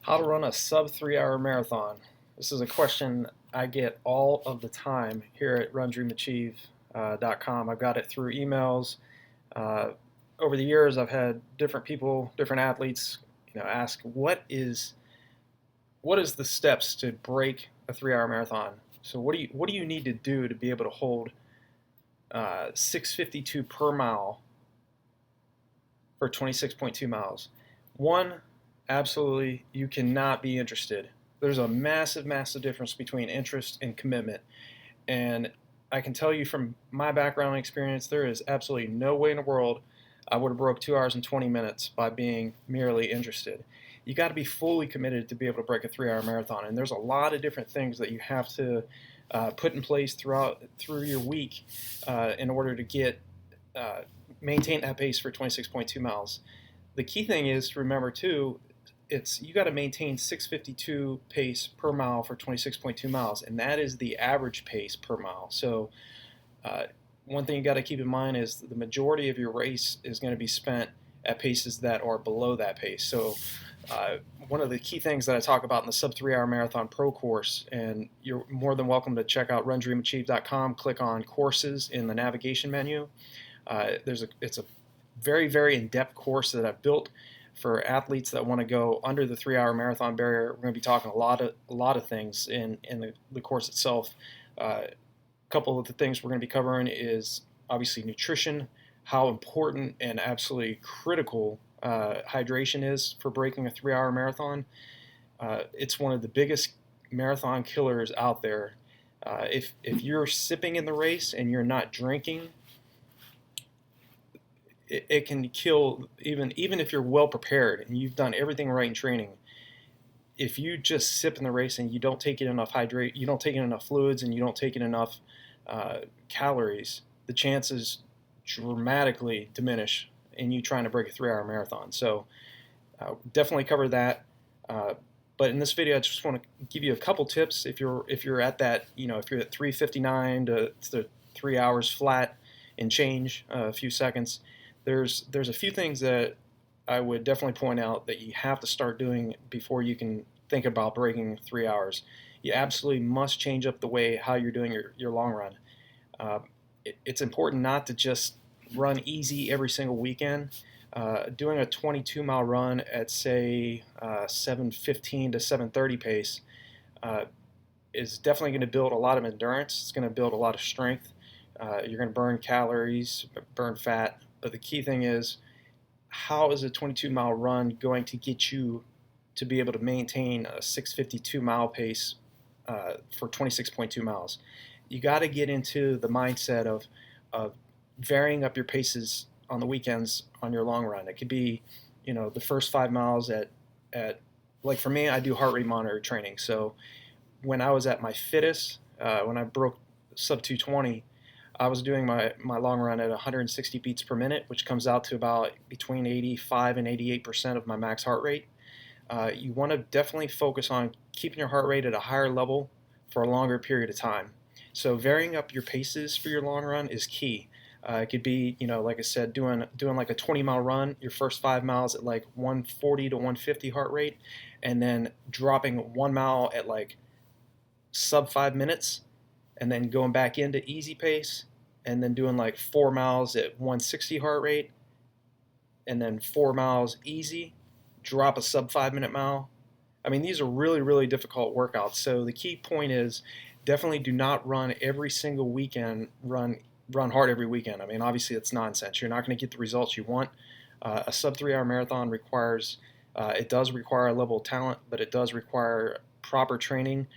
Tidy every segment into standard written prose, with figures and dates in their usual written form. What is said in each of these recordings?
How to run a sub 3 hour marathon. This is a question I get all of the time here at RunDreamAchieve.com. I've got it through emails. Uh, Over the years, I've had different people, different athletes, ask what is the steps to break a 3 hour marathon. So what do you need to do to be able to hold 6:52 per mile for 26.2 miles? One, absolutely, you cannot be interested. There's a massive, massive difference between interest and commitment. And I can tell you from my background and experience, there is absolutely no way in the world I would have broke 2 hours and 20 minutes by being merely interested. You got to be fully committed to be able to break a 3 hour marathon. And there's a lot of different things that you have to put in place through your week in order to get uh, maintain that pace for 26.2 miles. The key thing is to remember too, it's you got to maintain 6:52 pace per mile for 26.2 miles, and that is the average pace per mile. So uh, one thing you got to keep in mind is the majority of your race is going to be spent at paces that are below that pace. So uh, one of the key things that I talk about in the sub 3 hour marathon pro course, and you're more than welcome to check out RunDreamAchieve.com, click on courses in the navigation menu. It's a very, very in-depth course that I've built for athletes that want to go under the 3 hour marathon barrier. We're going to be talking a lot of things in the course itself. A couple of the things we're going to be covering is obviously nutrition, how important and absolutely critical hydration is for breaking a 3 hour marathon. It's one of the biggest marathon killers out there. If you're sipping in the race and you're not drinking, it can kill even if you're well prepared and you've done everything right in training. If you just sip in the race and you don't take in enough hydrate, you don't take in enough fluids, and you don't take in enough calories, the chances dramatically diminish in you trying to break a 3 hour marathon. So definitely cover that. Uh, but in this video, I just want to give you a couple tips if you're at that, if you're at 3:59 to 3 hours flat and change a few seconds. There's a few things that I would definitely point out that you have to start doing before you can think about breaking 3 hours. You absolutely must change up the way how you're doing your long run. Uh, it's important not to just run easy every single weekend. Doing a 22-mile run at say 7:15 to 7:30 pace is definitely going to build a lot of endurance. It's going to build a lot of strength. You're going to burn calories, burn fat, but the key thing is, how is a 22-mile run going to get you to be able to maintain a 6:52 mile pace for 26.2 miles? You got to get into the mindset of varying up your paces on the weekends on your long run. It could be, the first 5 miles at like for me, I do heart rate monitor training. So when I was at my fittest, when I broke sub 220, I was doing my long run at 160 beats per minute, which comes out to about between 85 and 88% of my max heart rate. You want to definitely focus on keeping your heart rate at a higher level for a longer period of time. So varying up your paces for your long run is key. It could be, like I said, doing like a 20-mile run, your first 5 miles at like 140 to 150 heart rate, and then dropping 1 mile at like sub 5 minutes, and then going back into easy pace, and then doing like 4 miles at 160 heart rate, and then 4 miles easy, drop a sub 5 minute mile. I mean, these are really, really difficult workouts. So the key point is definitely do not run every single weekend, run hard every weekend. I mean, obviously it's nonsense. You're not going to get the results you want. A sub 3 hour marathon it does require a level of talent, but it does require proper training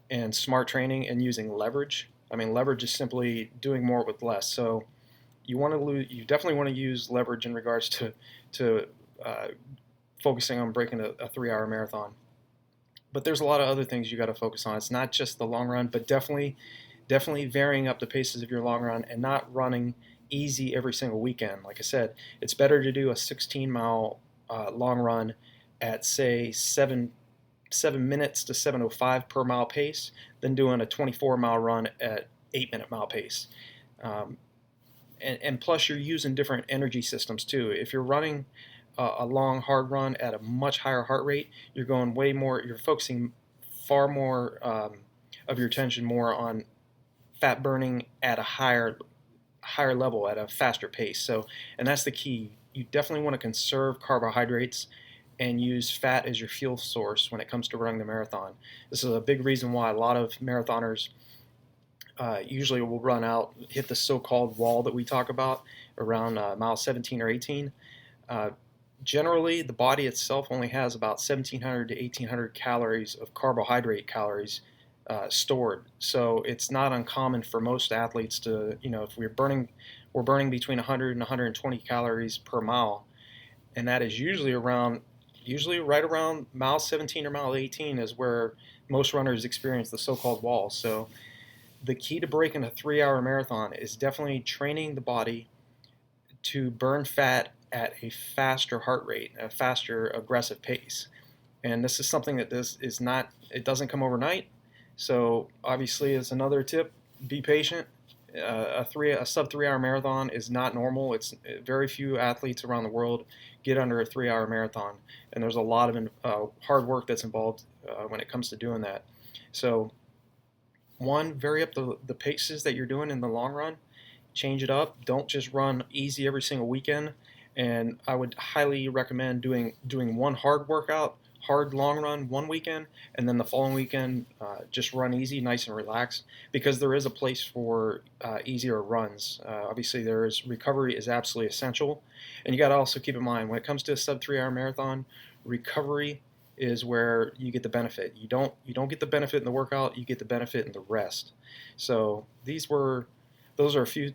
and smart training and using leverage. I mean, leverage is simply doing more with less. So you definitely want to use leverage in regards to uh, focusing on breaking a 3 hour marathon. But there's a lot of other things you got to focus on. It's not just the long run, but definitely varying up the paces of your long run and not running easy every single weekend. Like I said, it's better to do a 16-mile long run at say 7 minutes to 7:05 per mile pace than doing a 24-mile run at 8-minute mile pace. Um, and plus, you're using different energy systems too. If you're running a long hard run at a much higher heart rate, you're going way more. You're focusing far more of your attention more on fat burning at a higher level at a faster pace. So, and that's the key. You definitely want to conserve carbohydrates and use fat as your fuel source when it comes to running the marathon. This is a big reason why a lot of marathoners usually will hit the so-called wall that we talk about around mile 17 or 18. Uh, Generally, the body itself only has about 1,700 to 1,800 calories of carbohydrate calories stored. So it's not uncommon for most athletes to, if we're burning between 100 and 120 calories per mile, and that is usually right around mile 17 or mile 18 is where most runners experience the so-called wall. So the key to breaking a 3-hour marathon is definitely training the body to burn fat at a faster heart rate, a faster aggressive pace. And this is something that it doesn't come overnight. So obviously, as another tip, be patient. A sub 3-hour marathon is not normal. It's very few athletes around the world get under a 3-hour marathon, and there's a lot of hard work that's involved when it comes to doing that. So one, vary up the paces that you're doing in the long run. Change it up. Don't just run easy every single weekend. And I would highly recommend doing one hard long run one weekend, and then the following weekend just run easy, nice and relaxed, because there is a place for easier runs. Obviously, recovery is absolutely essential, and you got to also keep in mind when it comes to a sub 3-hour marathon, recovery is where you get the benefit. You don't get the benefit in the workout, you get the benefit in the rest. So those are a few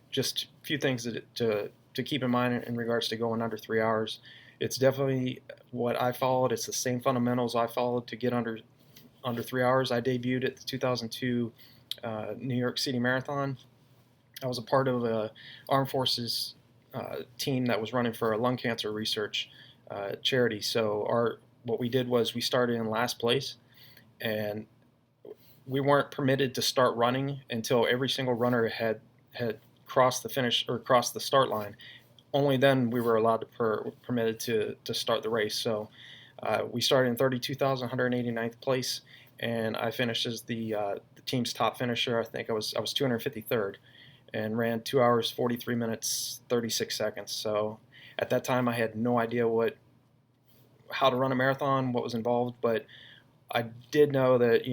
things to keep in mind in regards to going under 3 hours. It's definitely what I followed. It's the same fundamentals I followed to get under 3 hours. I debuted at the 2002 New York City Marathon. I was a part of a Armed Forces team that was running for a lung cancer research charity. So what we did was we started in last place, and we weren't permitted to start running until every single runner had crossed the finish or crossed the start line. Only then we were allowed to permitted to start the race. So we started in 32,189th place, and I finished as the team's top finisher. I think I was 253rd, and ran 2 hours 43 minutes 36 seconds. So at that time I had no idea how to run a marathon, what was involved, but I did know that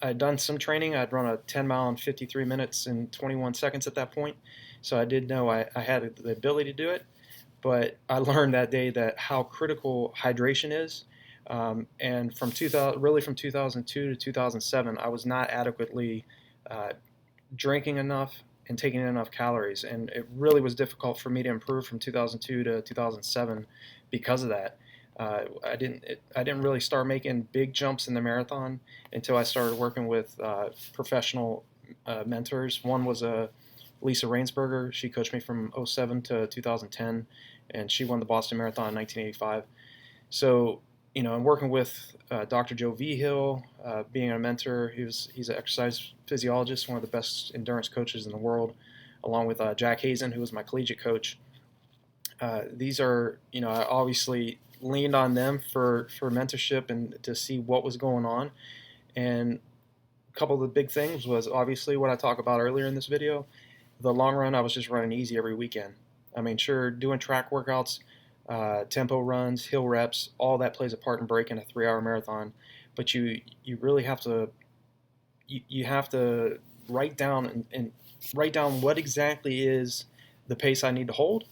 I'd done some training. I'd run a 10 mile in 53 minutes and 21 seconds at that point. So I did know I had the ability to do it, but I learned that day that how critical hydration is. And from 2002 to 2007, I was not adequately drinking enough and taking in enough calories. And it really was difficult for me to improve from 2002 to 2007 because of that. I didn't really start making big jumps in the marathon until I started working with professional mentors. One was Lisa Rainsberger. She coached me from 07 to 2010, and she won the Boston Marathon in 1985. So, I'm working with Dr. Joe Vigil, being a mentor. He's an exercise physiologist, one of the best endurance coaches in the world, along with Jack Hazen, who was my collegiate coach. These are, I obviously leaned on them for mentorship and to see what was going on. And a couple of the big things was obviously what I talked about earlier in this video. The long run, I was just running easy every weekend. I mean, sure, doing track workouts, tempo runs, hill reps, all that plays a part in breaking a 3-hour marathon. But you really have to write down and write down what exactly is the pace I need to hold,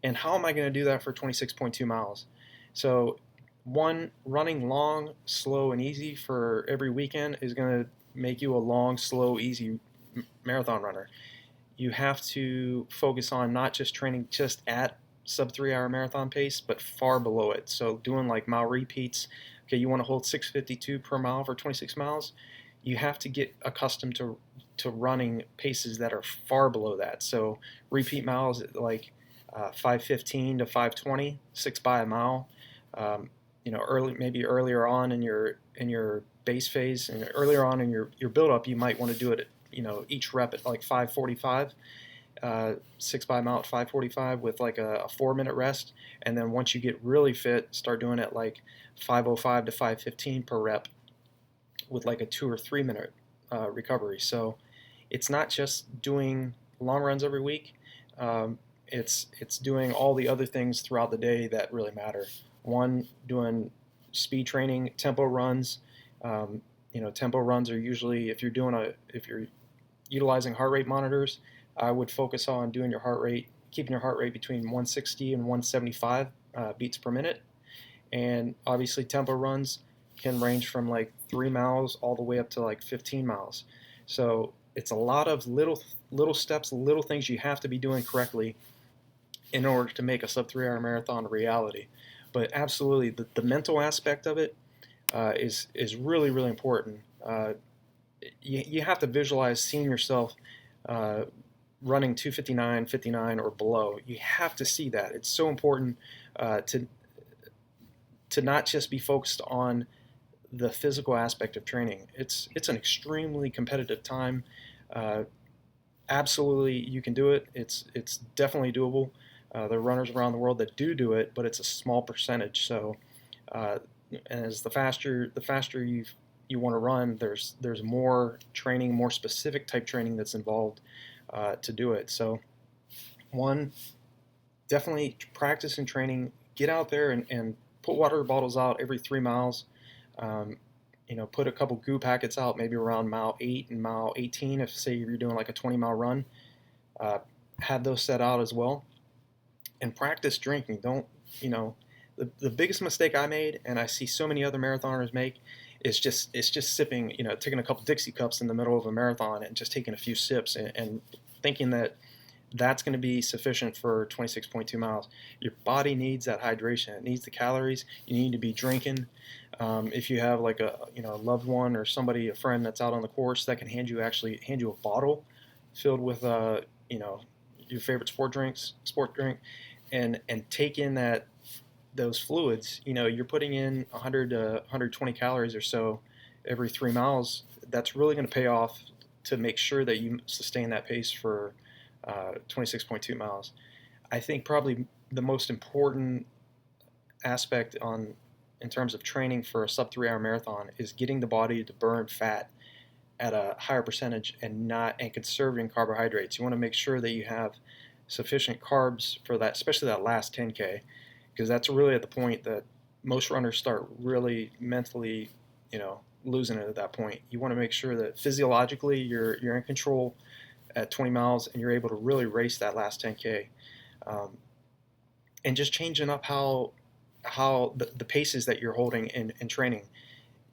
and how am I going to do that for 26.2 miles. So running long, slow, and easy for every weekend is going to make you a long, slow, easy marathon runner. You have to focus on not just training just at sub 3-hour marathon pace, but far below it. So doing like mile repeats. Okay, you want to hold 6:52 per mile for 26 miles. You have to get accustomed to running paces that are far below that. So repeat miles like 5:15 to 5:20, 6 by a mile. Earlier on in your base phase and earlier on in your build up, you might want to do it at, each rep at like 5:45. 6 by mile at 5:45 with like a 4-minute rest, and then once you get really fit, start doing it like 5:05 to 5:15 per rep with like a 2 or 3 minute recovery. So it's not just doing long runs every week. It's doing all the other things throughout the day that really matter. One, doing speed training, tempo runs. Tempo runs are usually, if you're utilizing heart rate monitors, I would focus on doing your heart rate, keeping your heart rate between 160 and 175 beats per minute. And obviously, tempo runs can range from like 3 miles all the way up to like 15 miles. So it's a lot of little steps, little things you have to be doing correctly in order to make a sub 3 hour marathon a reality. But absolutely, the mental aspect of it is really, really important. You have to visualize seeing yourself running 2:59, 59 or below. You have to see that. It's so important to not just be focused on the physical aspect of training. It's an extremely competitive time. Absolutely, you can do it. It's definitely doable. There are runners around the world that do it, but it's a small percentage. So, as the faster you want to run, there's more training, more specific type training that's involved to do it. So, one, definitely practice and training. Get out there and put water bottles out every 3 miles. Put a couple goo packets out maybe around mile 8 and mile 18 if, say, you're doing like a 20-mile run. Have those set out as well. And practice drinking. Don't, the biggest mistake I made, and I see so many other marathoners make, is just sipping, taking a couple Dixie cups in the middle of a marathon and just taking a few sips and thinking that that's going to be sufficient for 26.2 miles. Your body needs that hydration. It needs the calories. You need to be drinking. If you have like a loved one or somebody, a friend that's out on the course that can hand you a bottle filled with your favorite sport drink, and take in those fluids. You're putting in 100 to 120 calories or so every 3 miles. That's really going to pay off to make sure that you sustain that pace for 26.2 miles. I think probably the most important aspect in terms of training for a sub 3 hour marathon is getting the body to burn fat at a higher percentage and conserving carbohydrates. You want to make sure that you have sufficient carbs for that, especially that last 10K, because that's really at the point that most runners start really mentally, losing it at that point. You want to make sure that physiologically you're in control at 20 miles and you're able to really race that last 10K. And just changing up how the paces that you're holding in training.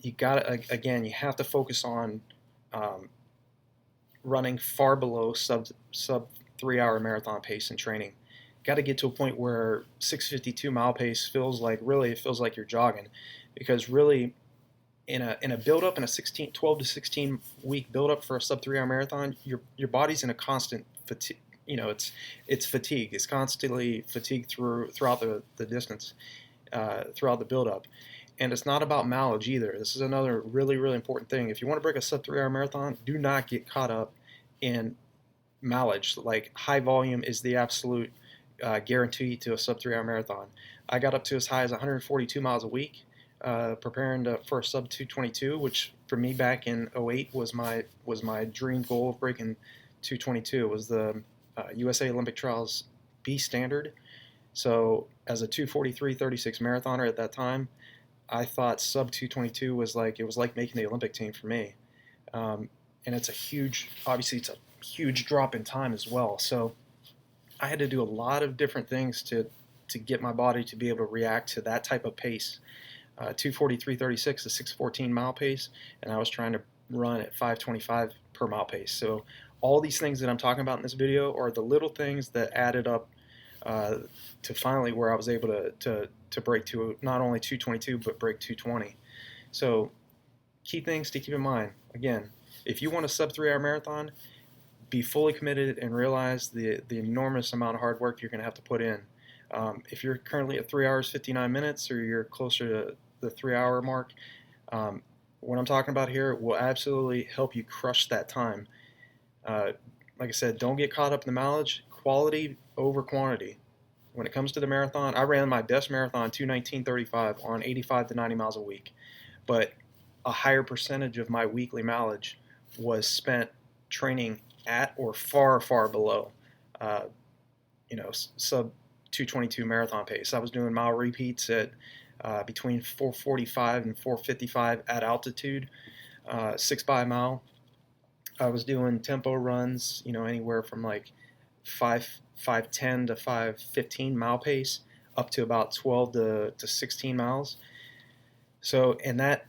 You you have to focus on running far below sub 3 hour marathon pace in training. Got to get to a point where 6:52 mile pace feels like you're jogging, because really in a build up, in a 12 to 16 week build up for a sub 3 hour marathon, your body's in a constant fatigue. It's fatigue. It's constantly fatigued throughout the distance, throughout the build up. And it's not about mileage either. This is another really, really important thing. If you want to break a sub 3 hour marathon, do not get caught up in mileage. Like, high volume is the absolute guarantee to a sub 3 hour marathon. I got up to as high as 142 miles a week preparing for a sub 222, which for me back in 08 was my dream goal of breaking 222. It was the USA Olympic Trials B standard. So as a 2:43:36 marathoner at that time, I thought sub 222 was like making the Olympic team for me. And it's a huge drop in time as well. So I had to do a lot of different things to get my body to be able to react to that type of pace. 2:43:36, the 6:14 mile pace, and I was trying to run at 5:25 per mile pace. So all these things that I'm talking about in this video are the little things that added up to finally where I was able to break to not only 222 but break 220. So key things to keep in mind. Again, if you want a sub 3 hour marathon, be fully committed and realize the enormous amount of hard work you're going to have to put in. If you're currently at 3 hours 59 minutes, or you're closer to the 3 hour mark, what I'm talking about here will absolutely help you crush that time. like I said, don't get caught up in the mileage. Quality over quantity. When it comes to the marathon, I ran my best marathon 2:19:35 on 85 to 90 miles a week, but a higher percentage of my weekly mileage was spent training at or far, far below, uh, sub 222 marathon pace. I was doing mile repeats at between 445 and 455 at altitude, 6 by mile. I was doing tempo runs, anywhere from like 5:10 to 5:15 mile pace up to about 12 to 16 miles. So, and that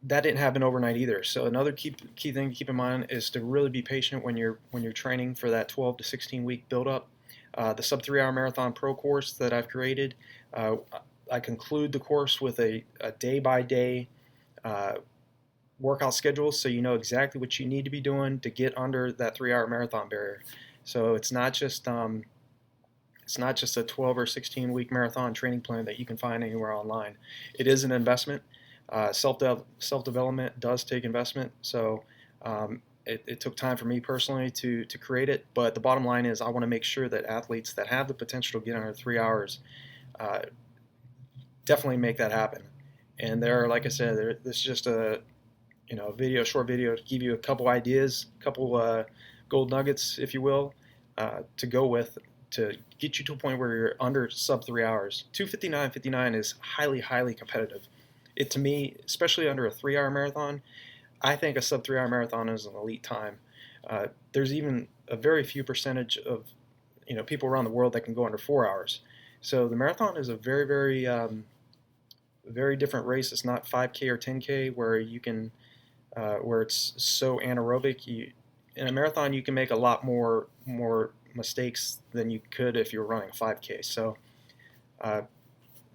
didn't happen overnight either. So another key thing to keep in mind is to really be patient when you're training for that 12 to 16 week buildup. The sub 3 hour marathon pro course that I've created, uh, I conclude the course with a day by day workout schedule, so you know exactly what you need to be doing to get under that 3 hour marathon barrier. So it's not just a 12 or 16 week marathon training plan that you can find anywhere online. It is an investment. Self development does take investment. So it took time for me personally to create it. But the bottom line is I want to make sure that athletes that have the potential to get under 3 hours uh, definitely make that happen. And there, like I said, this is just a short video to give you a couple ideas, a couple gold nuggets, if you will, to go with to get you to a point where you're under sub 3 hours. 2:59:59 is highly, highly competitive. It to me, especially under a 3 hour marathon, I think a sub 3 hour marathon is an elite time. There's even a very few percentage of people around the world that can go under 4 hours. So the marathon is a very, very, very different race. It's not 5K or 10K where you can where it's so anaerobic. In a marathon, you can make a lot more mistakes than you could if you were running a 5K. So uh,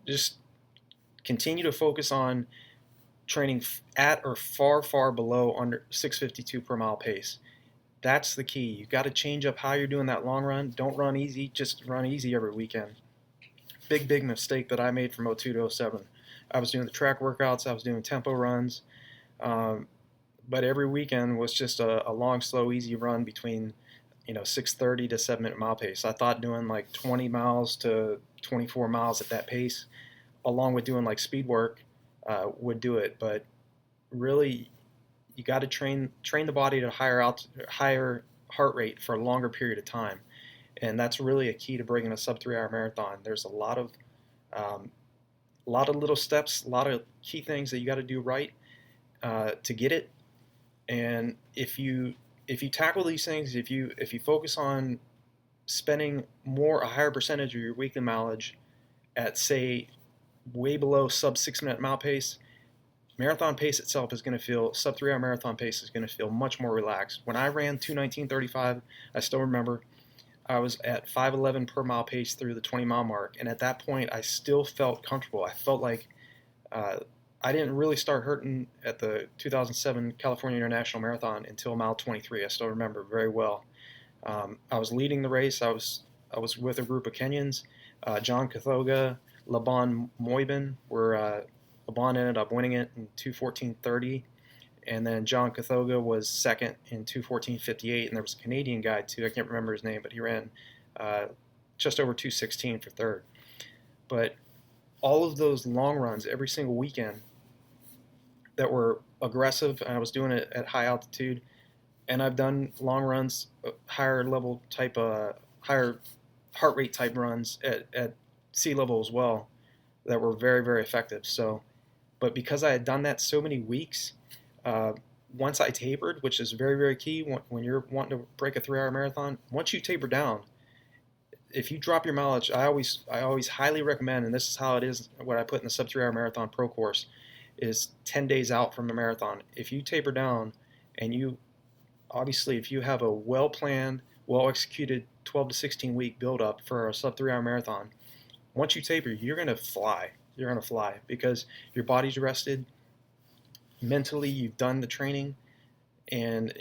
just continue to focus on training at or far, far below under 6:52 per mile pace. That's the key. You've got to change up how you're doing that long run. Don't run easy. Just run easy every weekend. Big, big mistake that I made from 02 to 07. I was doing the track workouts. I was doing tempo runs. But every weekend was just a long, slow, easy run between 6:30 to 7 minute mile pace. I thought doing like 20 miles to 24 miles at that pace, along with doing like speed work, would do it. But really, you got to train the body to higher heart rate for a longer period of time, and that's really a key to breaking a sub 3 hour marathon. There's a lot of little steps, a lot of key things that you got to do right to get it. And if you tackle these things, if you focus on spending a higher percentage of your weekly mileage at, say, way below sub 6 minute mile pace, marathon pace itself is going to feel, sub 3 hour marathon pace is going to feel much more relaxed. When I ran 2:19:35, I still remember I was at 5:11 per mile pace through the 20 mile mark, and at that point I still felt comfortable. I felt like uh, I didn't really start hurting at the 2007 California International Marathon until mile 23. I still remember very well. I was leading the race. I was with a group of Kenyans, John Kathoga, Laban Moibin, where Laban ended up winning it in 2:14:30, and then John Kathoga was second in 2:14:58, and there was a Canadian guy too. I can't remember his name, but he ran just over 2:16 for third. But all of those long runs every single weekend that were aggressive, and I was doing it at high altitude, and I've done long runs, higher level type, higher heart rate type runs at sea level as well, that were very, very effective. So, but because I had done that so many weeks, uh, once I tapered, which is very, very key when you're wanting to break a 3 hour marathon, once you taper down, if you drop your mileage, I always highly recommend, and this is how it is, what I put in the sub 3 hour marathon pro course, is 10 days out from a marathon. If you taper down, and obviously if you have a well planned, well executed 12 to 16 week build up for a sub 3 hour marathon, once you taper, you're going to fly. You're going to fly because your body's rested. Mentally, you've done the training, and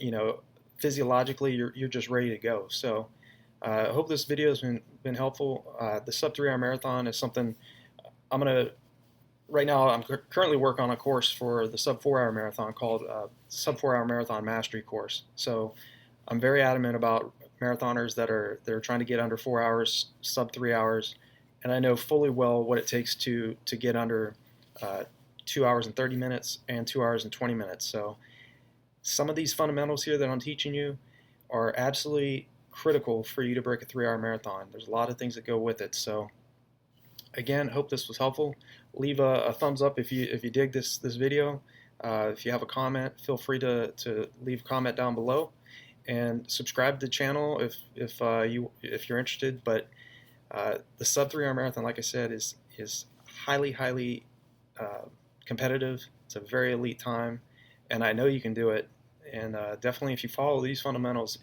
physiologically, you're just ready to go. So I hope this video has been helpful. The sub 3 hour marathon is something I'm going to, right now I'm currently working on a course for the sub 4 hour marathon called sub 4 hour marathon mastery course. So I'm very adamant about marathoners that are trying to get under 4 hours, sub 3 hours, and I know fully well what it takes to get under 2 hours and 30 minutes and 2 hours and 20 minutes. So some of these fundamentals here that I'm teaching you are absolutely critical for you to break a 3-hour marathon. There's a lot of things that go with it. So again, hope this was helpful. Leave a thumbs up if you dig this video. If you have a comment, feel free to leave a comment down below, and subscribe to the channel if you're interested. But the sub 3-hour marathon, like I said, is highly competitive. It's a very elite time, and I know you can do it. And definitely, if you follow these fundamentals,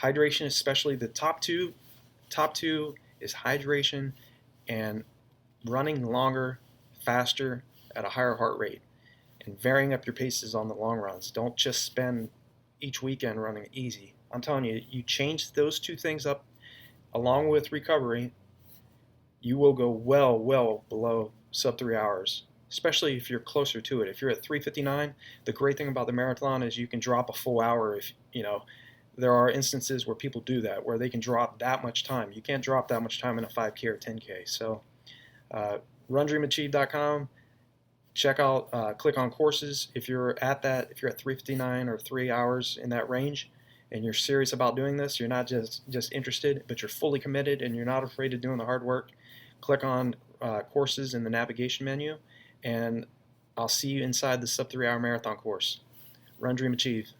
hydration, especially the top two is hydration and running longer, faster, at a higher heart rate, and varying up your paces on the long runs. Don't just spend each weekend running easy. I'm telling you, you change those two things up along with recovery, you will go well below sub 3 hours, especially if you're closer to it. If you're at 3:59, the great thing about the marathon is you can drop a full hour. If there are instances where people do that, where they can drop that much time. You can't drop that much time in a 5K or 10K. So RunDreamAchieve.com. Check out, click on courses. If you're at 3:59 or 3 hours in that range, and you're serious about doing this, you're not just interested, but you're fully committed and you're not afraid of doing the hard work, click on courses in the navigation menu, and I'll see you inside the sub 3 hour marathon course. Run, Dream, Achieve.